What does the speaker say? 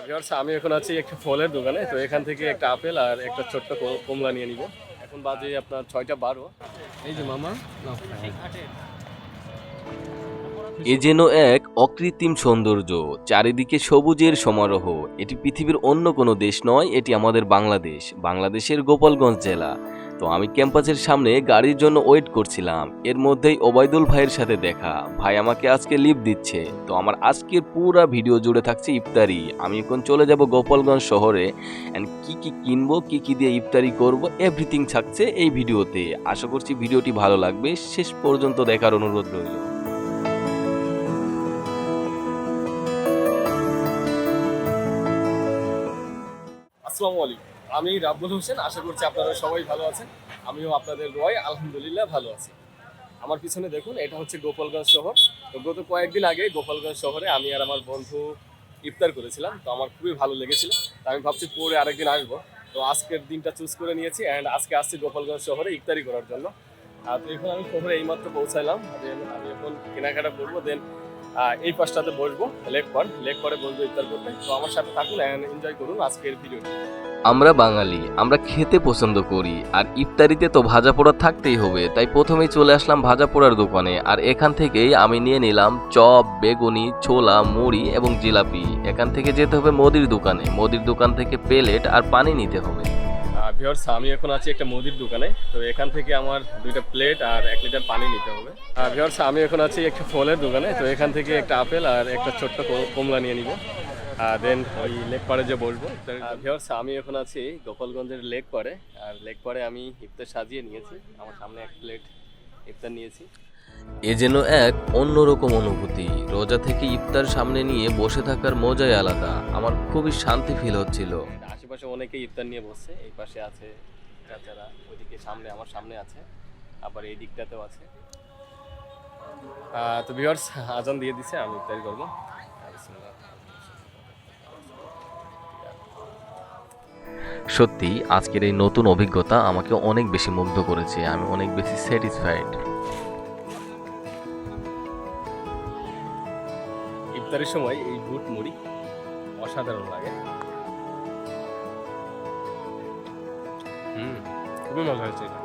Viewers, আমি এখন আছি একটা ফলের দোকানে। তো এখান থেকে একটা আপেল আর একটা ছোট্ট কমলা নিয়ে নিব। এখন বাজে আপনার 6টা 12। এই যে মামা, নাও খাও। এ যেন এক অকৃত্রিম সৌন্দর্য, চারিদিকে সবুজের সমারোহ। এটি পৃথিবীর অন্য কোনো দেশ নয়, এটি আমাদের বাংলাদেশের গোপালগঞ্জ জেলা। তো আমি ক্যাম্পাসের সামনে গাড়ির জন্য ওয়েট করছিলাম, এর মধ্যেই ওবায়দুল ভাইয়ের সাথে দেখা। ভাই আমাকে আজকে লিভ দিচ্ছে। তো আমার আজকের পুরা ভিডিও জুড়ে থাকছে ইফতারি। আমি এখন চলে যাব গোপালগঞ্জ শহরে, অ্যান্ড কি কি কিনবো, কি কি দিয়ে ইফতারি করব, এভরিথিং থাকছে এই ভিডিওতে। আশা করছি ভিডিওটি ভালো লাগবে, শেষ পর্যন্ত দেখার অনুরোধ রইল। আসসালামু আলাইকুম। আমি রাব্বুল হোসেন, আশা করছি আপনারা সবাই ভালো আছেন। আমিও আপনাদের দোয়ায় আলহামদুলিল্লাহ ভালো আছি। আমার পিছনে দেখুন, এটা হচ্ছে গোপালগঞ্জ শহর। তো গত কয়েকদিন আগে গোপালগঞ্জ শহরে আমি আর আমার বন্ধু ইফতার করেছিলাম। তো আমার খুবই ভালো লেগেছিল। তো আমি ভাবছি পরে আরেকদিন আসবো। তো আজকের দিনটা চুজ করে নিয়েছি, অ্যান্ড আজকে আসছি গোপালগঞ্জ শহরে ইফতারি করার জন্য। তো এখন আমি শহরে এইমাত্র পৌঁছাইলাম। দেন আমি এখন কেনাকাটা করবো। দেন এই পাশটাতে বসবো, লেক পরে বসবো ইফতার করতে। তো আমার সাথে থাকুন অ্যান্ড এনজয় করুন আজকের ভিডিওটি। আমরা বাঙালি, আমরা খেতে পছন্দ করি, আর ইফতারিতে তো ভাজা পোড়া থাকতেই হবে। তাই প্রথমেই চলে আসলাম ভাজা পোড়ার দোকানে, আর এখান থেকেই আমি নিয়ে নিলাম চপ, বেগুনি, ছোলা, মুড়ি এবং জিলাপি। এখান থেকে যেতে হবে মুদির দোকানে, মুদির দোকান থেকে প্লেট আর পানি নিতে হবে। ভিউয়ার্স, আমি এখন আছি একটা মুদির দোকানে। তো এখান থেকে আমার 2টা প্লেট আর 1 লিটার পানি নিতে হবে। ভিউয়ার্স, আমি এখন আছি একটা ফলের দোকানে। তো এখান থেকে একটা আপেল আর একটা ছোট্ট কমলা নিয়ে নিব। দেন ওই লেক পাড়ে যে বসবো। ভিউয়ার্স, আমি এখন আছি গোপালগঞ্জের লেক পাড়ে। আর লেক পাড়ে আমি ইফতার সাজিয়ে নিয়েছি। আমার সামনে 1 প্লেট ইফতার নিয়েছি। এ যেন এক অন্যরকম অনুভূতি। রোজা থেকে ইফতার সামনে নিয়ে বসে থাকার মজাই আলাদা। আমার খুবই শান্তি ফিল হচ্ছিল। আশেপাশে অনেকেই ইফতার নিয়ে বসছে। এই পাশে আছে চাচারা, ওইদিকে সামনে আমার সামনে আছে, আবার এই দিকটাতেও আছে। তো ভিউয়ার্স, আজান দিয়ে দিছে, আমি ইফতারি করবো। সত্যি আজকের এই নতুন অভিজ্ঞতা আমাকে অনেক বেশি মুগ্ধ করেছে। আমি অনেক বেশি স্যাটিসফাইড। ইফতারের সময় এই বুট মুড়ি অসাধারণ লাগে। খুবই মজা হয়েছে এটা।